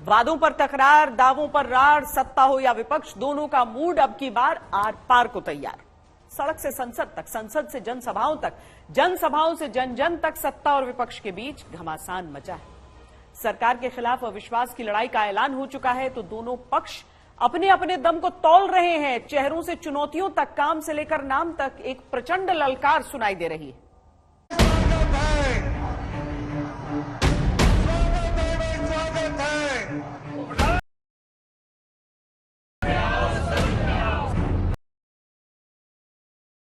वादों पर तकरार, दावों पर रार, सत्ता हो या विपक्ष, दोनों का मूड अब की बार आर पार को तैयार। सड़क से संसद तक, संसद से जनसभाओं तक, जनसभाओं से जन जन तक सत्ता और विपक्ष के बीच घमासान मचा है। सरकार के खिलाफ अविश्वास की लड़ाई का ऐलान हो चुका है तो दोनों पक्ष अपने अपने दम को तौल रहे हैं। चेहरों से चुनौतियों तक, काम से लेकर नाम तक एक प्रचंड ललकार सुनाई दे रही है।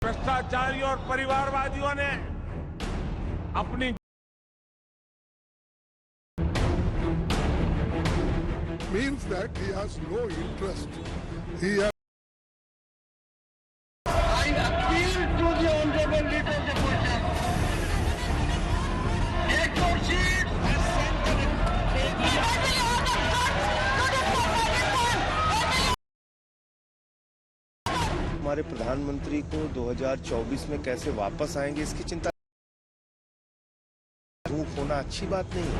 भ्रष्टाचारियों और परिवारवादियों ने अपनी means that he has no interest. He has I appeal to the honorable leader of the question. Take your seat and center हमारे प्रधानमंत्री को 2024 में कैसे वापस आएंगे इसकी चिंता होना अच्छी बात नहीं है।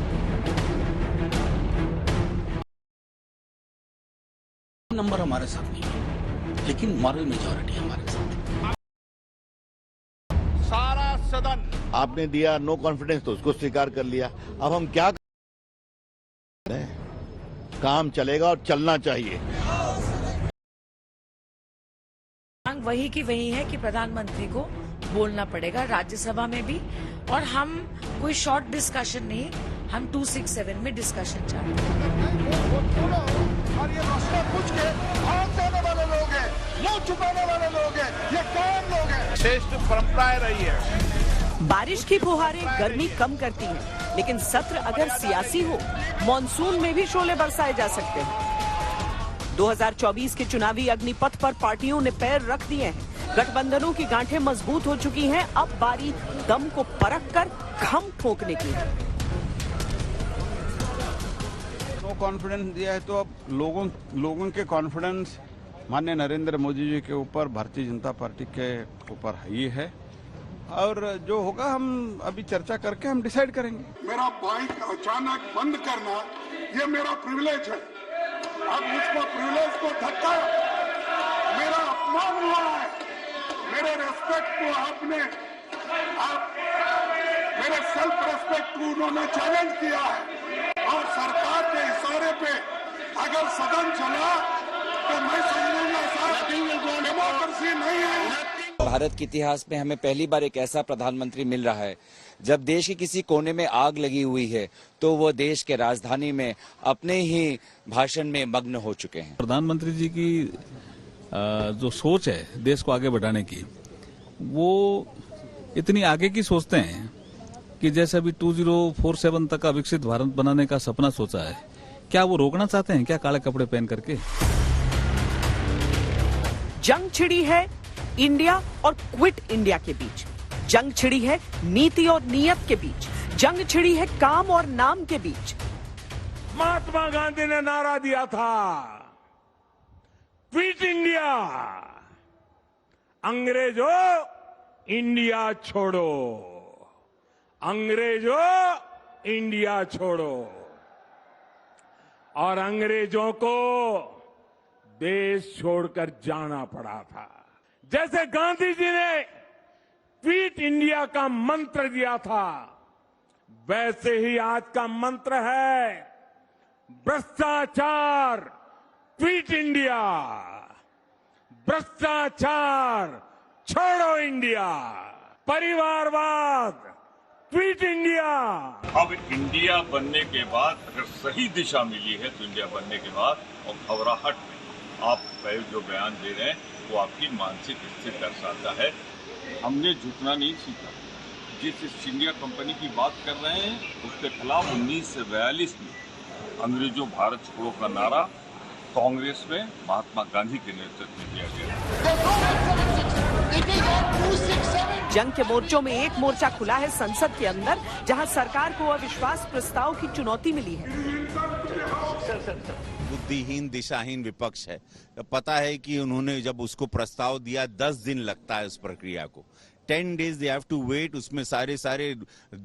नंबर हमारे साथ नहीं है, लेकिन मॉरल मेजॉरिटी हमारे साथ। सारा सदन आपने दिया नो कॉन्फिडेंस तो उसको स्वीकार कर लिया। अब हम क्या करें? काम चलेगा और चलना चाहिए। मांग वही की वही है कि प्रधानमंत्री को बोलना पड़ेगा राज्यसभा में भी, और हम कोई शॉर्ट डिस्कशन नहीं, हम 267 में डिस्कशन चाहते हैं। और ये मसला पूछ के भाग देने वाले लोग हैं, मुंह छुपाने वाले लोग हैं, ये कौन लोग हैं? श्रेष्ठ परंपराएं रही है। बारिश की फुहारें गर्मी कम करती हैं, लेकिन सत्र अगर सियासी हो, मॉनसून में भी शोले बरसाए जा सकते हैं। 2024 के चुनावी अग्निपथ पर पार्टियों ने पैर रख दिए हैं। गठबंधनों की गांठें मजबूत हो चुकी हैं। अब बारी दम को परख कर खम ठोकने की है। नो कॉन्फिडेंस दिया है तो अब लोगों के कॉन्फिडेंस माननीय नरेंद्र मोदी जी के ऊपर, भारतीय जनता पार्टी के ऊपर ही है, और जो होगा हम अभी चर्चा करके हम डिसाइड करेंगे। मेरा बाइक अचानक बंद करना ये मेरा प्रिविलेज है। अब उसको प्रिविलेज को धक्का, मेरा अपमान हुआ है। मेरे रेस्पेक्ट को मेरे सेल्फ रेस्पेक्ट को उन्होंने चैलेंज किया है, और सरकार के इशारे पे अगर सदन चला तो मैं समझूंगा सर डेमोक्रेसी नहीं है। भारत के इतिहास में हमें पहली बार एक ऐसा प्रधानमंत्री मिल रहा है जब देश के किसी कोने में आग लगी हुई है तो वो देश के राजधानी में अपने ही भाषण में मग्न हो चुके हैं। प्रधानमंत्री जी की जो सोच है देश को आगे बढ़ाने की, वो इतनी आगे की सोचते हैं कि जैसे अभी 2047 तक का विकसित भारत बनाने का सपना सोचा है, क्या वो रोकना चाहते हैं क्या काले कपड़े पहन करके? जंग छिड़ी है इंडिया और क्विट इंडिया के बीच, जंग छिड़ी है नीति और नियत के बीच, जंग छिड़ी है काम और नाम के बीच। महात्मा गांधी ने नारा दिया था, क्विट इंडिया, अंग्रेजों इंडिया छोड़ो, अंग्रेजों इंडिया छोड़ो। और अंग्रेजों को देश छोड़कर जाना पड़ा था। जैसे गांधी जी ने क्विट इंडिया का मंत्र दिया था, वैसे ही आज का मंत्र है भ्रष्टाचार क्विट इंडिया, भ्रष्टाचार छोड़ो इंडिया, परिवारवाद क्विट इंडिया। अब इंडिया बनने के बाद अगर सही दिशा मिली है तो इंडिया बनने के बाद और घबराहट में आप जो बयान दे रहे हैं वो आपकी मानसिक स्थिति दर्शाता है। हमने झुकना नहीं सीखा। जिस ईस्ट इंडिया कंपनी की बात कर रहे हैं उसके खिलाफ 1942 में अंग्रेजों भारत छोड़ो का नारा कांग्रेस में महात्मा गांधी के नेतृत्व में दिया गया। जंग के मोर्चों में एक मोर्चा खुला है संसद के अंदर, जहां सरकार को अविश्वास प्रस्ताव की चुनौती मिली है। बुद्धिहीन दिशाहीन विपक्ष है। पता है कि उन्होंने जब उसको प्रस्ताव दिया 10 दिन लगता है उस प्रक्रिया को। 10 days they have to wait. उसमें सारे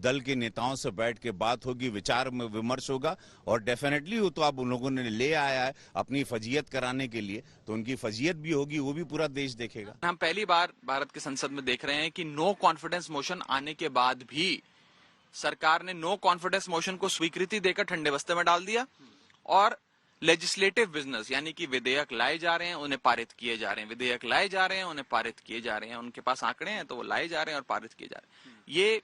दल के नेताओं से बैठ के बात होगी, विचार में विमर्श होगा और डेफिनेटली वो तो आप उन लोगों ने ले आया है अपनी फजीयत कराने के लिए, तो उनकी फजीयत भी होगी, वो भी पूरा देश देखेगा। हम पहली बार भारत की संसद में देख रहे हैं कि नो कॉन्फिडेंस मोशन आने के बाद भी सरकार ने नो कॉन्फिडेंस मोशन को स्वीकृति देकर ठंडे बस्ते में डाल दिया और लेजिस्लेटिव बिजनेस यानी कि विधेयक लाए जा रहे हैं, उन्हें पारित किए जा रहे हैं, विधेयक लाए जा रहे हैं, उन्हें पारित किए जा रहे हैं, उनके पास आंकड़े हैं तो वो लाए जा रहे हैं और पारित किए जा रहे हैं। ये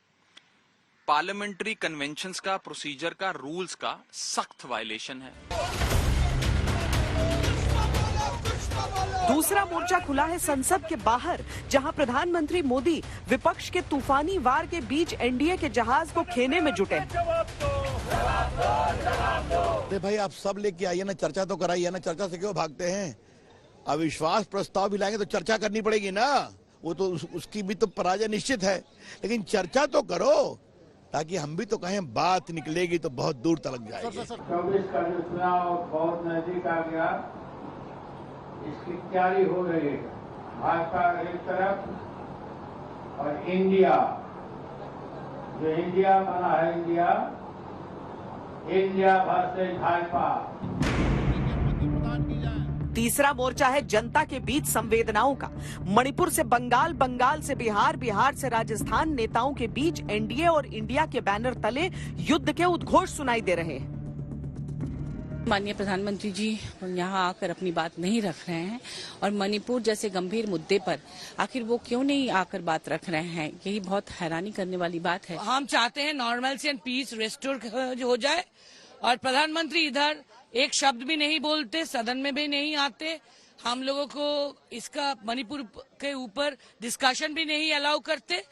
पार्लियामेंट्री कन्वेंशंस का, प्रोसीजर का, रूल्स का सख्त वायलेशन है। दूसरा मोर्चा खुला है संसद के बाहर, जहां प्रधानमंत्री मोदी विपक्ष के तूफानी वार के बीच एनडीए के जहाज को खेने में जुटे। अरे भाई आप सब लेके आइए ना, चर्चा तो कराइए ना, चर्चा से क्यों भागते हैं? अविश्वास प्रस्ताव भी लाएंगे तो चर्चा करनी पड़ेगी ना, वो तो उसकी भी तो पराजय निश्चित है, लेकिन चर्चा तो करो ताकि हम भी तो कहें बात निकलेगी तो बहुत दूर तक जाएगी। 24 का जो चुनाव बहुत नजदीक आ गया, इसकी तैयारी हो रही है। भाजपा एक तरफ और इंडिया, जो इंडिया बना है, इंडिया वर्सेस भाजपा। तीसरा मोर्चा है जनता के बीच संवेदनाओं का। मणिपुर से बंगाल, बंगाल से बिहार, बिहार से राजस्थान, नेताओं के बीच एनडीए और इंडिया के बैनर तले युद्ध के उद्घोष सुनाई दे रहे हैं। माननीय प्रधानमंत्री जी यहाँ आकर अपनी बात नहीं रख रहे हैं और मणिपुर जैसे गंभीर मुद्दे पर आखिर वो क्यों नहीं आकर बात रख रहे हैं, यही बहुत हैरानी करने वाली बात है। हम चाहते हैं नॉर्मलसी एंड पीस रेस्टोर हो जाए और प्रधानमंत्री इधर एक शब्द भी नहीं बोलते, सदन में भी नहीं आते, हम लोगों को इसका मणिपुर के ऊपर डिस्कशन भी नहीं अलाउ करते,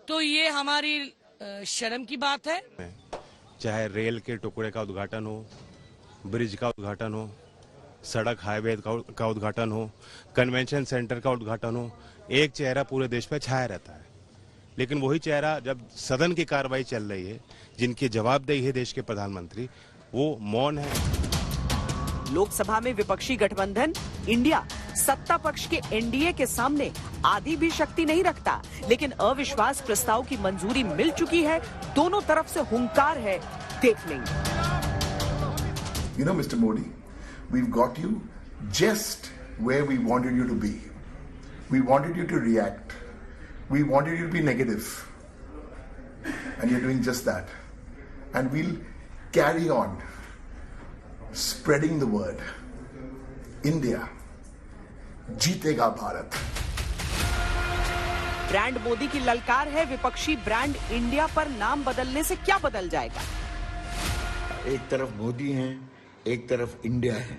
तो ये हमारी शर्म की बात है। चाहे रेल के टुकड़े का उद्घाटन हो, ब्रिज का उद्घाटन हो, सड़क हाईवे का उद्घाटन हो, कन्वेंशन सेंटर का उद्घाटन हो, एक चेहरा पूरे देश पे छाया रहता है, लेकिन वही चेहरा जब सदन की कार्रवाई चल रही है, जिनकी जवाबदेही है देश के प्रधानमंत्री, वो मौन है। लोकसभा में विपक्षी गठबंधन इंडिया सत्ता पक्ष के एनडीए के सामने आधी भी शक्ति नहीं रखता, लेकिन अविश्वास प्रस्ताव की मंजूरी मिल चुकी है। दोनों तरफ से हुंकार है, देख लेंगे। You know, Mr. Modi, we've got you just where we wanted you to be. We wanted you to react. We wanted you to be negative. And you're doing just that. And we'll carry on spreading the word. India, जीतेगा Bharat. Brand Modi की ललकार है, विपक्षी brand India पर नाम बदलने से क्या बदल जाएगा? एक तरफ मोदी हैं, एक तरफ इंडिया है,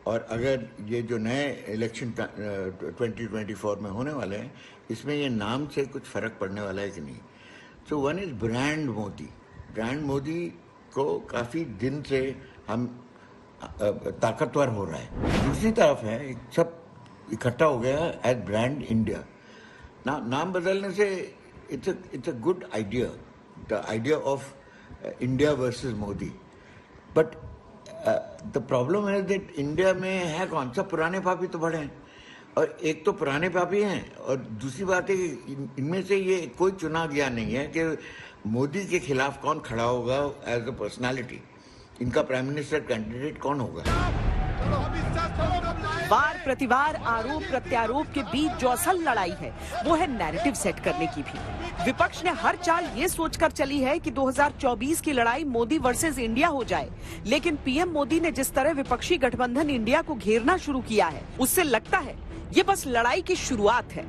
और अगर ये जो नए इलेक्शन 2024 में होने वाले हैं, इसमें ये नाम से कुछ फर्क पड़ने वाला है कि नहीं। So one is brand Modi. Brand Modi को काफी दिन से हम ताकतवर हो रहा है। दूसरी तरफ है सब इकट्ठा हो गया एज ब्रांड इंडिया। नाम बदलने से it's a good idea, the idea of India versus Modi, but the problem है दैट इंडिया में है कौन सा, पुराने पापी तो बड़े हैं, और एक तो पुराने पापी हैं, और दूसरी बात है कि इनमें से ये कोई चुना गया नहीं है कि मोदी के खिलाफ कौन खड़ा होगा एज अ पर्सनालिटी, इनका प्राइम मिनिस्टर कैंडिडेट कौन होगा। वार प्रतिवार, आरोप प्रत्यारोप के बीच जो असल लड़ाई है वो है नैरेटिव सेट करने की भी। विपक्ष ने हर चाल ये सोचकर चली है कि 2024 की लड़ाई मोदी वर्सेस इंडिया हो जाए, लेकिन पीएम मोदी ने जिस तरह विपक्षी गठबंधन इंडिया को घेरना शुरू किया है, उससे लगता है ये बस लड़ाई की शुरुआत है।